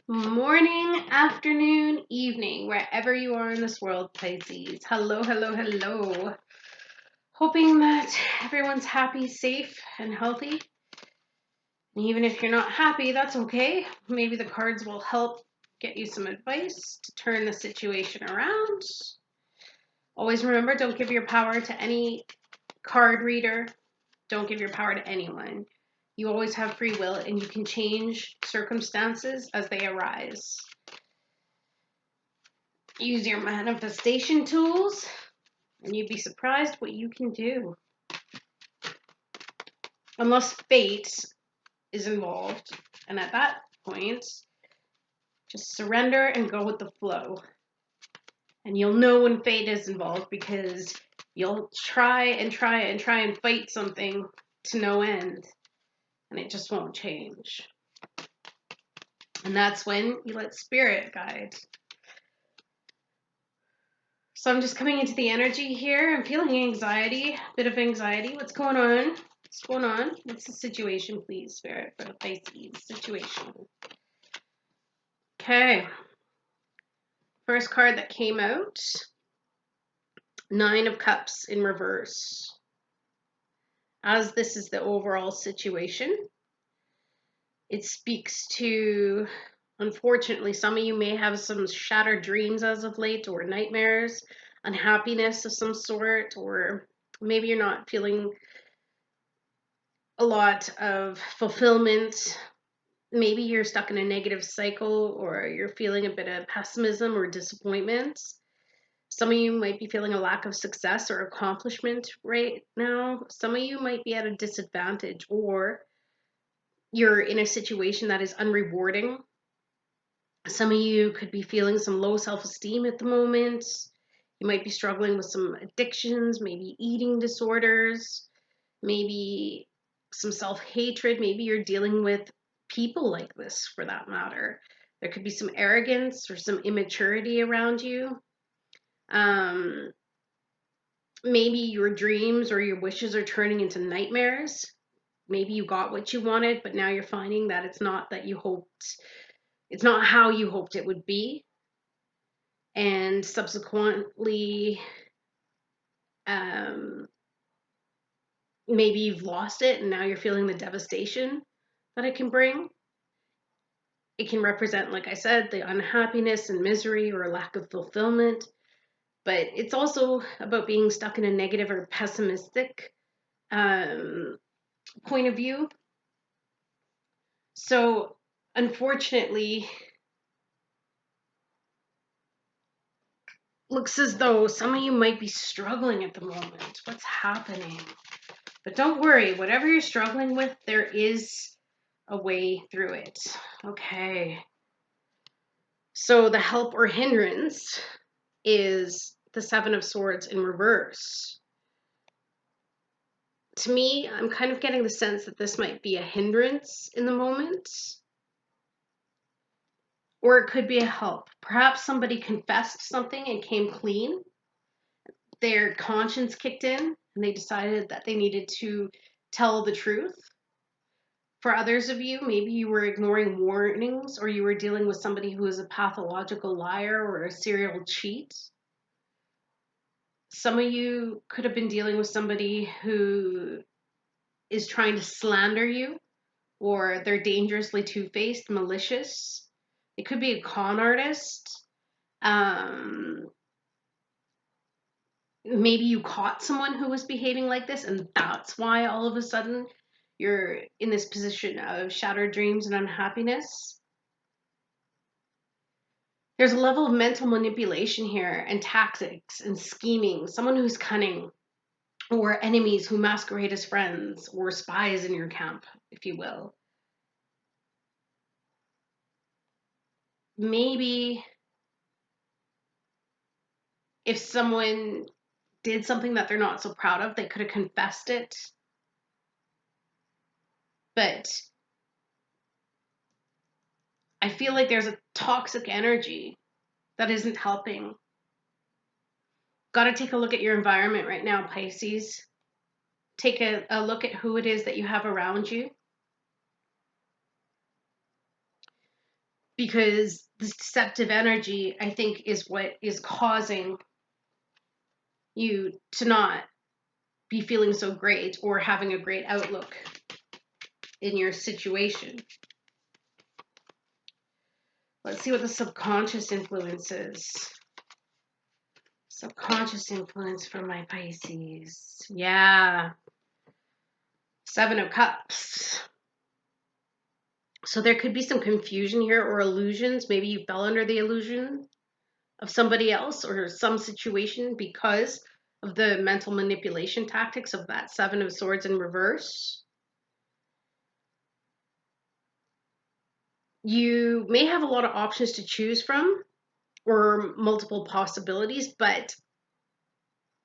Morning, afternoon, evening, wherever you are in this world, Pisces. Hello, hello, hello. Hoping that everyone's happy, safe, and healthy. And even if you're not happy, that's okay. Maybe the cards will help get you some advice to turn the situation around. Always remember, don't give your power to any card reader. Don't give your power to anyone. You always have free will and you can change circumstances as they arise. Use your manifestation tools, and you'd be surprised what you can do. Unless fate is involved. And at that point, just surrender and go with the flow. And you'll know when fate is involved because you'll try and fight something to no end. And it just won't change. And that's when you let spirit guide. So I'm just coming into the energy here. I'm feeling anxiety, a bit of anxiety. What's going on? What's going on? What's the situation, please, Spirit, for the Pisces situation? Okay. First card that came out, Nine of Cups in reverse. As this is the overall situation, it speaks to, unfortunately, some of you may have some shattered dreams as of late, or nightmares, unhappiness of some sort, or maybe you're not feeling a lot of fulfillment. Maybe you're stuck in a negative cycle, or you're feeling a bit of pessimism or disappointment. Some of you might be feeling a lack of success or accomplishment right now. Some of you might be at a disadvantage, or you're in a situation that is unrewarding. Some of you could be feeling some low self-esteem at the moment. You might be struggling with some addictions, maybe eating disorders, maybe some self-hatred. Maybe you're dealing with people like this, for that matter. There could be some arrogance or some immaturity around you. Maybe your dreams or your wishes are turning into nightmares. Maybe you got what you wanted, but now you're finding that it's not that you hoped, it's not how you hoped it would be. And subsequently, maybe you've lost it and now you're feeling the devastation that it can bring. It can represent, like I said, the unhappiness and misery or lack of fulfillment. But it's also about being stuck in a negative or pessimistic point of view. So, unfortunately, looks as though some of you might be struggling at the moment. What's happening? But don't worry, whatever you're struggling with, there is a way through it. Okay. So the help or hindrance is the Seven of Swords in reverse. To me, I'm kind of getting the sense that this might be a hindrance in the moment, or it could be a help. Perhaps somebody confessed something and came clean. Their conscience kicked in and they decided that they needed to tell the truth. For others of you, maybe you were ignoring warnings, or you were dealing with somebody who is a pathological liar or a serial cheat. Some of you could have been dealing with somebody who is trying to slander you, or they're dangerously two-faced, malicious. It could be a con artist. Maybe you caught someone who was behaving like this, and that's why all of a sudden you're in this position of shattered dreams and unhappiness. There's a level of mental manipulation here, and tactics and scheming. Someone who's cunning, or enemies who masquerade as friends, or spies in your camp, if you will. Maybe if someone did something that they're not so proud of, they could have confessed it. But I feel like there's a toxic energy that isn't helping. Got to take a look at your environment right now, Pisces. Take a look at who it is that you have around you. because this deceptive energy, I think, is what is causing you to not be feeling so great or having a great outlook in your situation. Let's see what the subconscious influence is. Subconscious influence for my Pisces. Yeah. 7 of Cups. So there could be some confusion here or illusions. Maybe you fell under the illusion of somebody else or some situation because of the mental manipulation tactics of that 7 of Swords in reverse. You may have a lot of options to choose from or multiple possibilities, but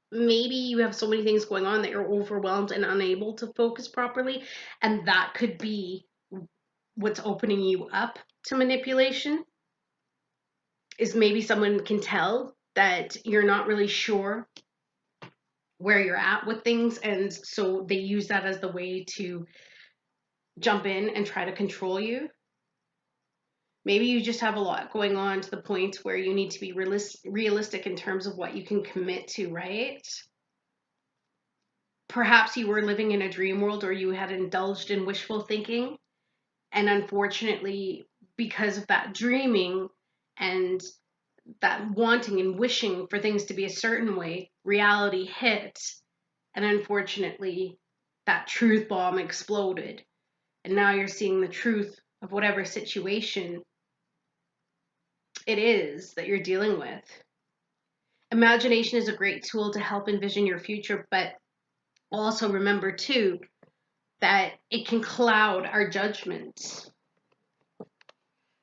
maybe you have so many things going on that you're overwhelmed and unable to focus properly, and that could be what's opening you up to manipulation. Is maybe someone can tell that you're not really sure where you're at with things, and so they use that as the way to jump in and try to control you. Maybe you just have a lot going on to the point where you need to be realistic in terms of what you can commit to, right? Perhaps you were living in a dream world, or you had indulged in wishful thinking, and unfortunately, because of that dreaming and that wanting and wishing for things to be a certain way, reality hit, and unfortunately, that truth bomb exploded. And now you're seeing the truth of whatever situation it is that you're dealing with. Imagination is a great tool to help envision your future, but also remember too that it can cloud our judgment.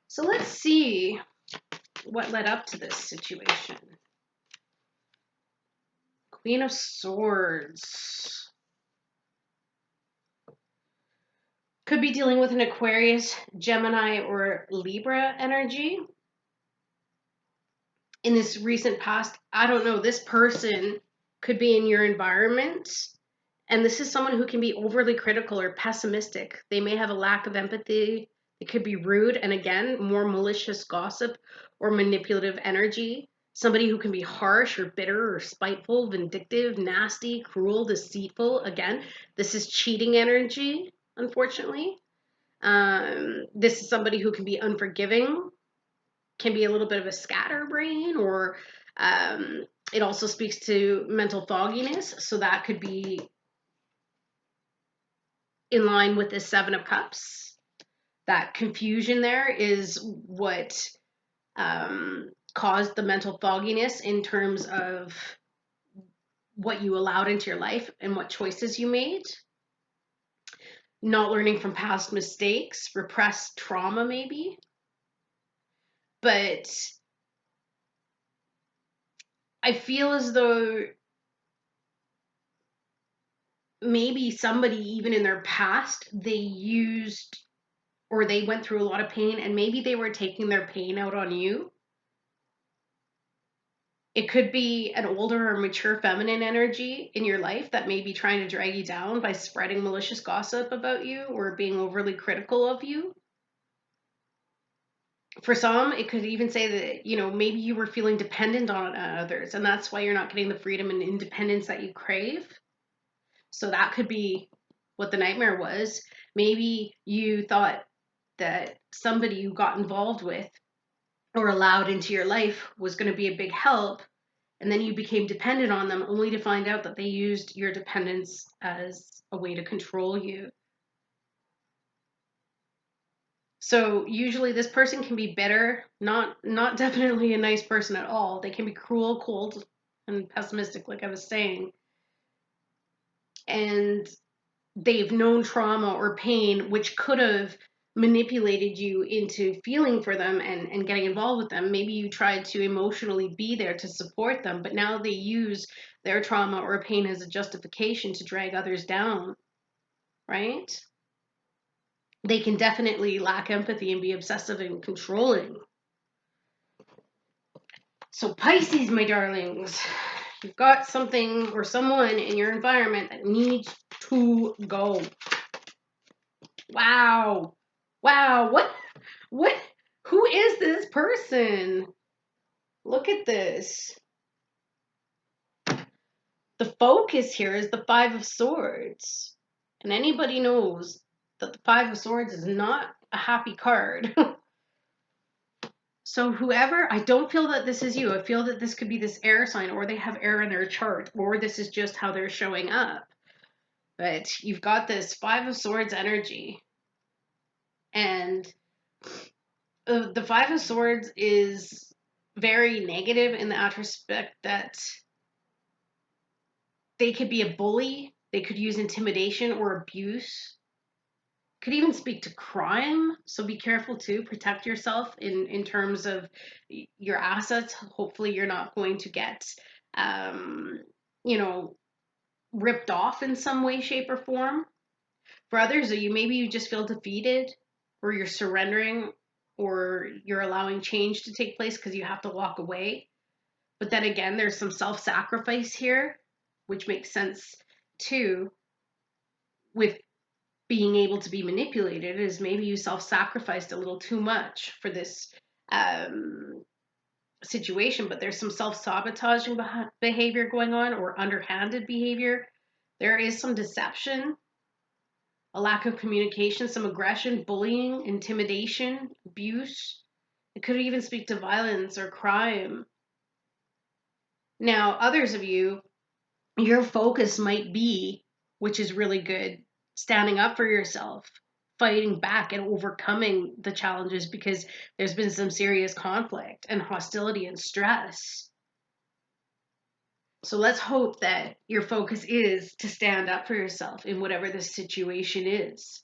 So let's see what led up to this situation. Queen of Swords. Could be dealing with an Aquarius, Gemini, or Libra energy. In this recent past, I don't know, this person could be in your environment, and this is someone who can be overly critical or pessimistic. They may have a lack of empathy. It could be rude, and again, more malicious gossip or manipulative energy. Somebody who can be harsh or bitter or spiteful, vindictive, nasty, cruel, deceitful. Again, this is cheating energy, unfortunately. This is somebody who can be unforgiving, can be a little bit of a scatterbrain, or it also speaks to mental fogginess. So that could be in line with the 7 of Cups. That confusion there is what caused the mental fogginess in terms of what you allowed into your life and what choices you made. Not learning from past mistakes, repressed trauma maybe. But I feel as though maybe somebody, even in their past, they used or they went through a lot of pain, and maybe they were taking their pain out on you. It could be an older or mature feminine energy in your life that may be trying to drag you down by spreading malicious gossip about you or being overly critical of you. For some, it could even say that, maybe you were feeling dependent on others, and that's why you're not getting the freedom and independence that you crave. So that could be what the nightmare was. Maybe you thought that somebody you got involved with or allowed into your life was going to be a big help, and then you became dependent on them only to find out that they used your dependence as a way to control you. So usually this person can be bitter, not definitely a nice person at all. They can be cruel, cold, and pessimistic, like I was saying. And they've known trauma or pain, which could have manipulated you into feeling for them and getting involved with them. Maybe you tried to emotionally be there to support them, but now they use their trauma or pain as a justification to drag others down, right? They can definitely lack empathy and be obsessive and controlling. So Pisces, my darlings, you've got something or someone in your environment that needs to go. Wow. What? Who is person. Look at this. The focus here is the Five of Swords. And anybody knows that the Five of Swords is not a happy card. So whoever, I don't feel that this is you. I feel that this could be this air sign, or they have air in their chart, or this is just how they're showing up. But you've got this Five of Swords energy. And the Five of Swords is very negative in that respect that they could be a bully, they could use intimidation or abuse, could even speak to crime. So be careful too. Protect yourself in terms of your assets. Hopefully you're not going to get, you know, ripped off in some way, shape, or form. For others, maybe you just feel defeated, or you're surrendering, or you're allowing change to take place because you have to walk away. But then again, there's some self-sacrifice here, which makes sense too, with being able to be manipulated, is maybe you self-sacrificed a little too much for this situation, but there's some self-sabotaging behavior going on, or underhanded behavior. There is some deception, a lack of communication, some aggression, bullying, intimidation, abuse. It could even speak to violence or crime. Now, others of you, your focus might be, which is really good, standing up for yourself, fighting back and overcoming the challenges, because there's been some serious conflict and hostility and stress. So let's hope that your focus is to stand up for yourself in whatever the situation is.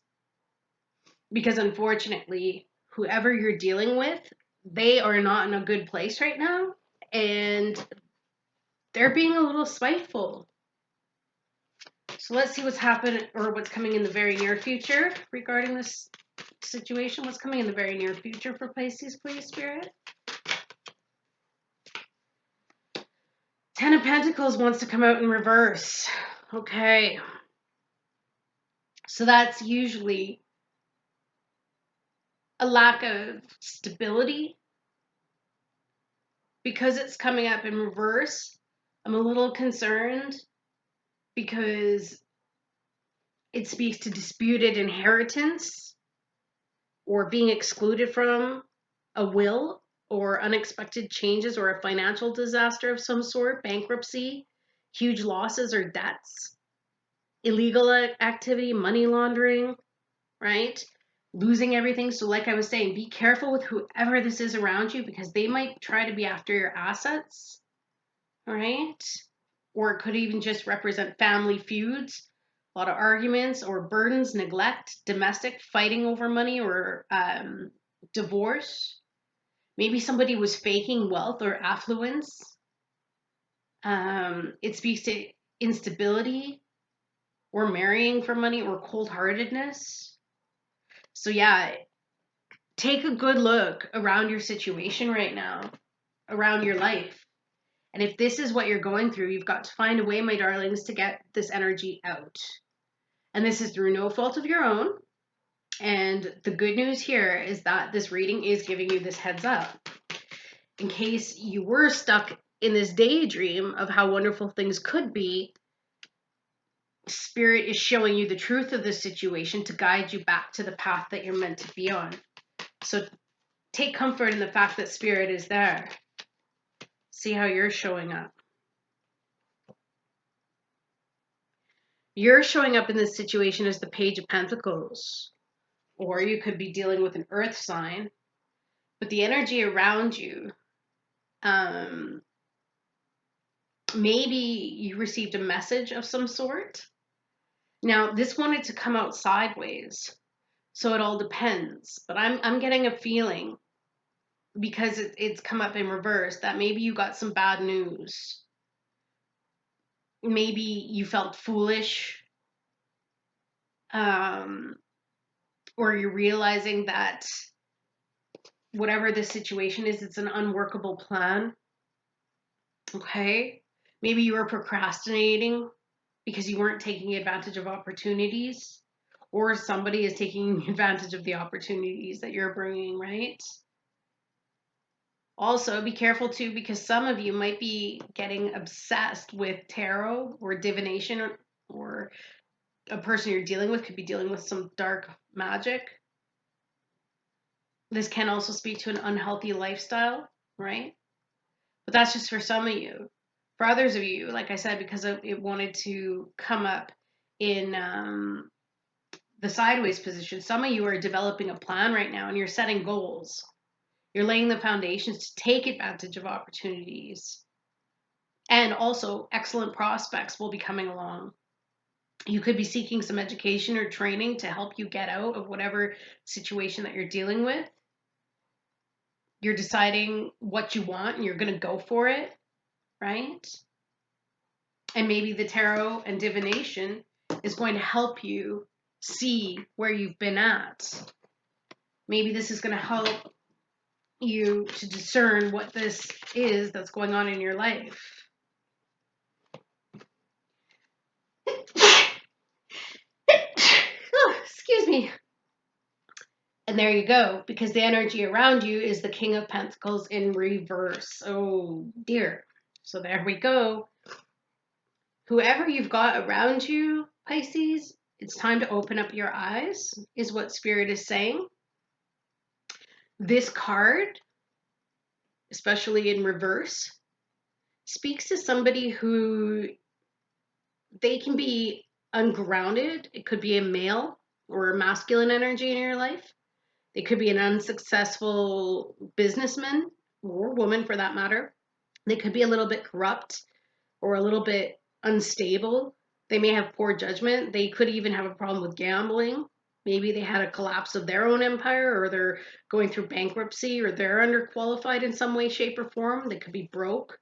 Because unfortunately, whoever you're dealing with, they are not in a good place right now, and they're being a little spiteful. So let's see what's happened, or what's coming in the very near future regarding this situation. What's coming in the very near future for Pisces, please, Spirit? Ten of Pentacles wants to come out in reverse. Okay. So that's usually a lack of stability. Because it's coming up in reverse, I'm a little concerned, because it speaks to disputed inheritance, or being excluded from a will, or unexpected changes, or a financial disaster of some sort, bankruptcy, huge losses or debts, illegal activity, money laundering, right? Losing everything. So like I was saying, be careful with whoever this is around you, because they might try to be after your assets, right? Or it could even just represent family feuds, a lot of arguments or burdens, neglect, domestic fighting over money, or divorce. Maybe somebody was faking wealth or affluence. It speaks to instability, or marrying for money, or cold-heartedness. So yeah, take a good look around your situation right now, around your life. And if this is what you're going through, you've got to find a way, my darlings, to get this energy out. And this is through no fault of your own. And the good news here is that this reading is giving you this heads up. In case you were stuck in this daydream of how wonderful things could be, Spirit is showing you the truth of the situation to guide you back to the path that you're meant to be on. So take comfort in the fact that Spirit is there. See how you're showing up. You're showing up in this situation as the Page of Pentacles, or you could be dealing with an earth sign, but the energy around you, maybe you received a message of some sort. Now, this wanted to come out sideways, so it all depends, but I'm getting a feeling, because it's come up in reverse, that maybe you got some bad news. Maybe you felt foolish, or you're realizing that whatever the situation is, it's an unworkable plan. Okay? Maybe you were procrastinating because you weren't taking advantage of opportunities, or somebody is taking advantage of the opportunities that you're bringing, right? Also, be careful too, because some of you might be getting obsessed with tarot or divination, or a person you're dealing with could be dealing with some dark magic. This can also speak to an unhealthy lifestyle, right? But that's just for some of you. For others of you, like I said, because it wanted to come up in the sideways position, some of you are developing a plan right now and you're setting goals. You're laying the foundations to take advantage of opportunities. And also, excellent prospects will be coming along. You could be seeking some education or training to help you get out of whatever situation that you're dealing with. You're deciding what you want and you're going to go for it, right? And maybe the tarot and divination is going to help you see where you've been at. Maybe this is going to help you to discern what this is that's going on in your life. Oh, excuse me. And there you go, because the energy around you is the King of Pentacles in reverse. Oh dear. So there we go. Whoever you've got around you, Pisces, it's time to open up your eyes, is what Spirit is saying. This card, especially in reverse, speaks to somebody who they can be ungrounded. It could be a male or a masculine energy in your life. They could be an unsuccessful businessman or woman for that matter. They could be a little bit corrupt or a little bit unstable. They may have poor judgment. They could even have a problem with gambling. Maybe they had a collapse of their own empire, or they're going through bankruptcy, or they're underqualified in some way, shape, or form. They could be broke,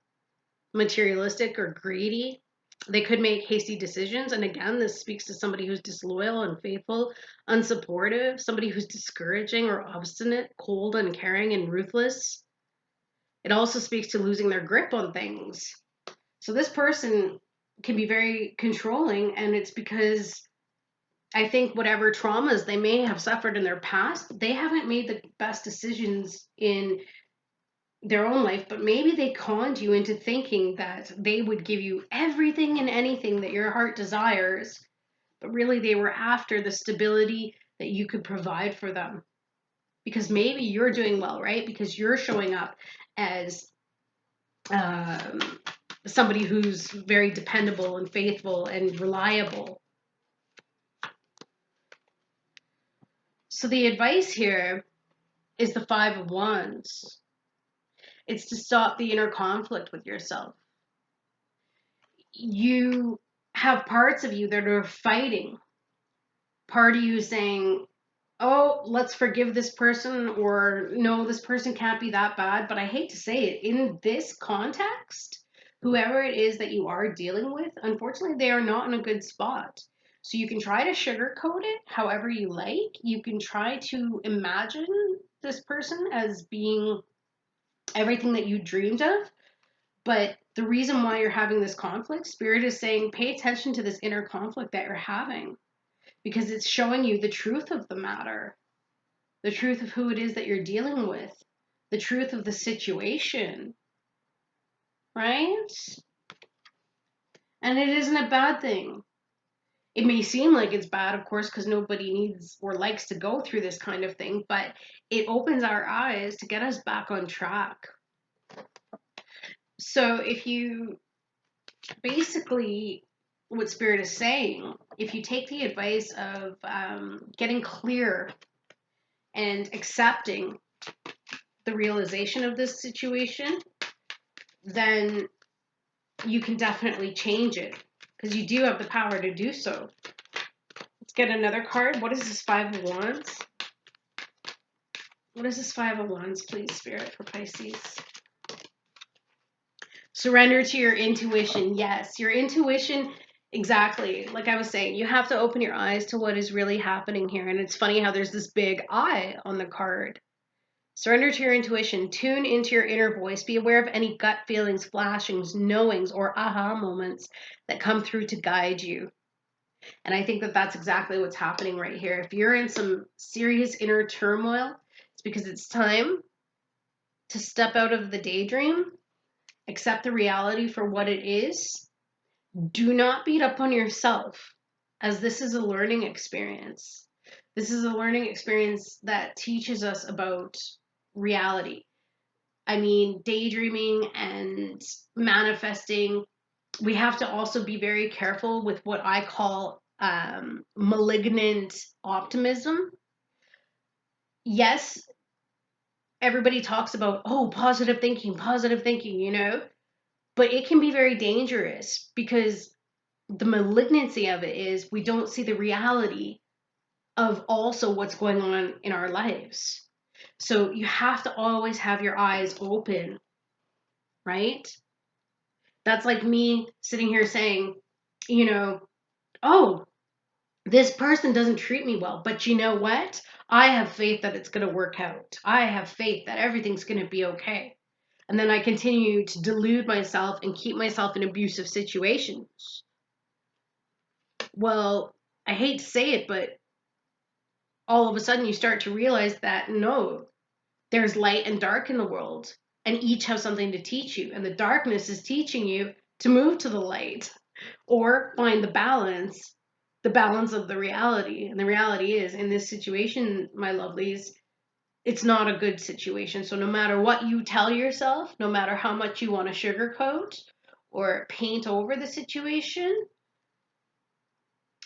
materialistic, or greedy. They could make hasty decisions. And again, this speaks to somebody who's disloyal, unfaithful, unsupportive, somebody who's discouraging or obstinate, cold, uncaring, and ruthless. It also speaks to losing their grip on things. So this person can be very controlling, and it's because I think whatever traumas they may have suffered in their past, they haven't made the best decisions in their own life, but maybe they conned you into thinking that they would give you everything and anything that your heart desires, but really they were after the stability that you could provide for them. Because maybe you're doing well, right? Because you're showing up as somebody who's very dependable and faithful and reliable. So the advice here is the Five of Wands. It's to stop the inner conflict with yourself. You have parts of you that are fighting. Part of you saying, oh, let's forgive this person, or no, this person can't be that bad. But I hate to say it, in this context, whoever it is that you are dealing with, unfortunately, they are not in a good spot. So you can try to sugarcoat it however you like. You can try to imagine this person as being everything that you dreamed of. But the reason why you're having this conflict, Spirit is saying, pay attention to this inner conflict that you're having, because it's showing you the truth of the matter, the truth of who it is that you're dealing with, the truth of the situation, right? And it isn't a bad thing. It may seem like it's bad, of course, because nobody needs or likes to go through this kind of thing, but it opens our eyes to get us back on track. So if you basically, what Spirit is saying, if you take the advice of getting clear and accepting the realization of this situation, then you can definitely change it, because you do have the power to do so. Let's get another card. What is this Five of Wands? What is this Five of Wands, please, Spirit, for Pisces? Surrender to your intuition. Yes, your intuition. Exactly. Like I was saying, you have to open your eyes to what is really happening here. And it's funny how there's this big I on the card. Surrender to your intuition. Tune into your inner voice. Be aware of any gut feelings, flashings, knowings, or aha moments that come through to guide you. And I think that that's exactly what's happening right here. If you're in some serious inner turmoil, it's because it's time to step out of the daydream, accept the reality for what it is. Do not beat up on yourself, as this is a learning experience. This is a learning experience that teaches us about reality. I mean, daydreaming and manifesting, we have to also be very careful with what I call malignant optimism. Yes, everybody talks about, oh, positive thinking, you know, but it can be very dangerous because the malignancy of it is we don't see the reality of also what's going on in our lives. So you have to always have your eyes open, right? That's like me sitting here saying, you know, oh, this person doesn't treat me well, but you know what? I have faith that it's going to work out. I have faith that everything's going to be okay. And then I continue to delude myself and keep myself in abusive situations. Well, I hate to say it, but all of a sudden you start to realize that no, there's light and dark in the world, and each have something to teach you. And the darkness is teaching you to move to the light or find the balance of the reality. And the reality is, in this situation, my lovelies, it's not a good situation. So no matter what you tell yourself, no matter how much you want to sugarcoat or paint over the situation,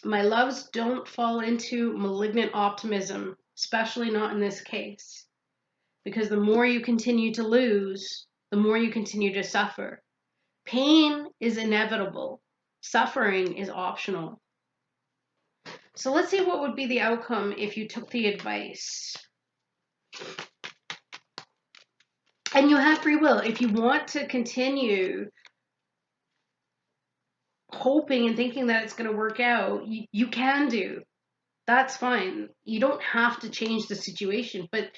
my loves, don't fall into malignant optimism, especially not in this case. Because the more you continue to lose, the more you continue to suffer. Pain is inevitable. Suffering is optional. So let's see what would be the outcome if you took the advice. And you have free will. If you want to continue hoping and thinking that it's going to work out, you can do. That's fine. You don't have to change the situation, but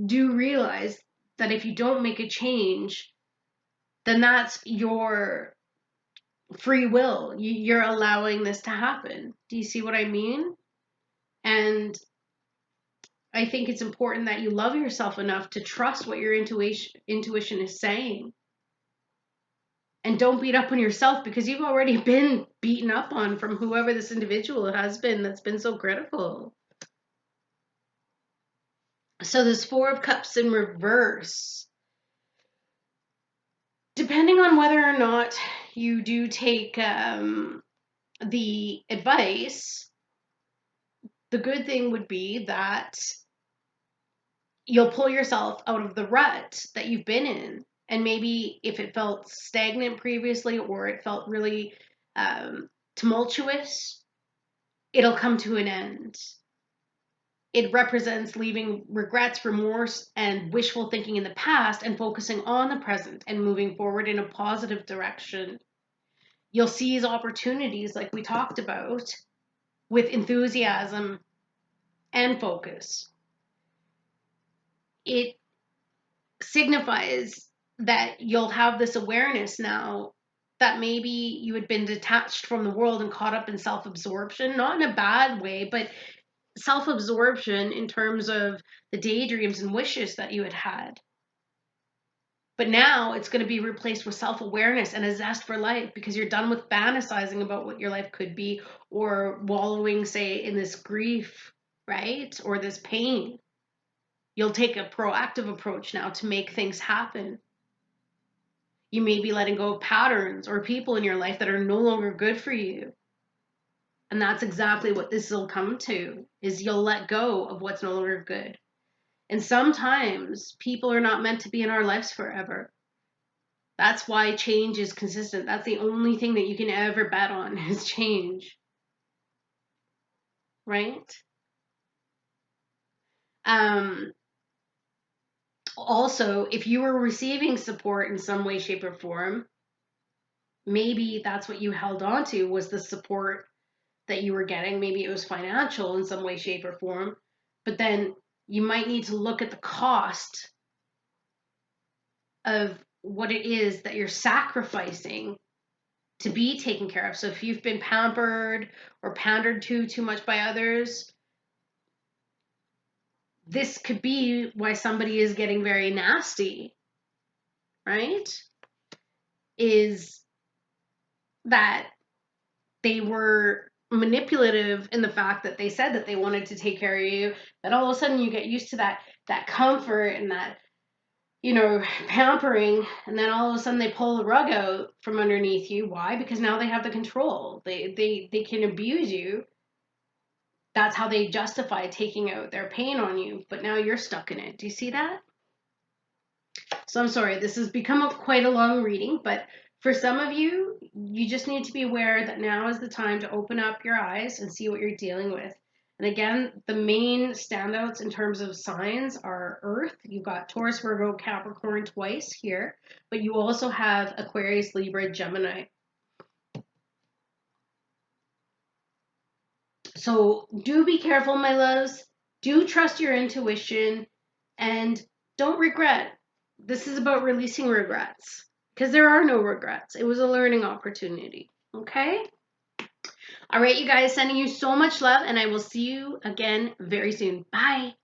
do realize that if you don't make a change, then that's your free will. You're allowing this to happen. Do you see what I mean? And I think it's important that you love yourself enough to trust what your intuition is saying. And don't beat up on yourself because you've already been beaten up on from whoever this individual has been that's been so critical. So this Four of Cups in reverse. Depending on whether or not you do take the advice, the good thing would be that you'll pull yourself out of the rut that you've been in. And maybe if it felt stagnant previously or it felt really tumultuous, it'll come to an end. It represents leaving regrets, remorse, and wishful thinking in the past and focusing on the present and moving forward in a positive direction. You'll seize opportunities like we talked about with enthusiasm and focus. It signifies that you'll have this awareness now that maybe you had been detached from the world and caught up in self-absorption, not in a bad way, but self-absorption in terms of the daydreams and wishes that you had had. But now it's going to be replaced with self-awareness and a zest for life because you're done with fantasizing about what your life could be or wallowing, say, in this grief, right? Or this pain. You'll take a proactive approach now to make things happen. You may be letting go of patterns or people in your life that are no longer good for you. And that's exactly what this will come to, is you'll let go of what's no longer good. And sometimes people are not meant to be in our lives forever. That's why change is consistent. That's the only thing that you can ever bet on is change. Right? Also, if you were receiving support in some way, shape, or form, maybe that's what you held on to was the support that you were getting. Maybe it was financial in some way, shape, or form. But then you might need to look at the cost of what it is that you're sacrificing to be taken care of. So if you've been pampered or pandered to too much by others, this could be why somebody is getting very nasty right, is that they were manipulative in the fact that they said that they wanted to take care of you, that all of a sudden you get used to that comfort and that, you know, pampering, and then all of a sudden they pull the rug out from underneath you. Why? Because now they have the control. They can abuse you. That's how they justify taking out their pain on you, but now you're stuck in it. Do you see that? So I'm sorry, this has become quite a long reading, but for some of you, you just need to be aware that now is the time to open up your eyes and see what you're dealing with. And again, the main standouts in terms of signs are Earth. You've got Taurus, Virgo, Capricorn twice here, but you also have Aquarius, Libra, Gemini. So do be careful, my loves. Do trust your intuition and don't regret. This is about releasing regrets because there are no regrets. It was a learning opportunity. Okay? All right, you guys, sending you so much love, and I will see you again very soon. Bye.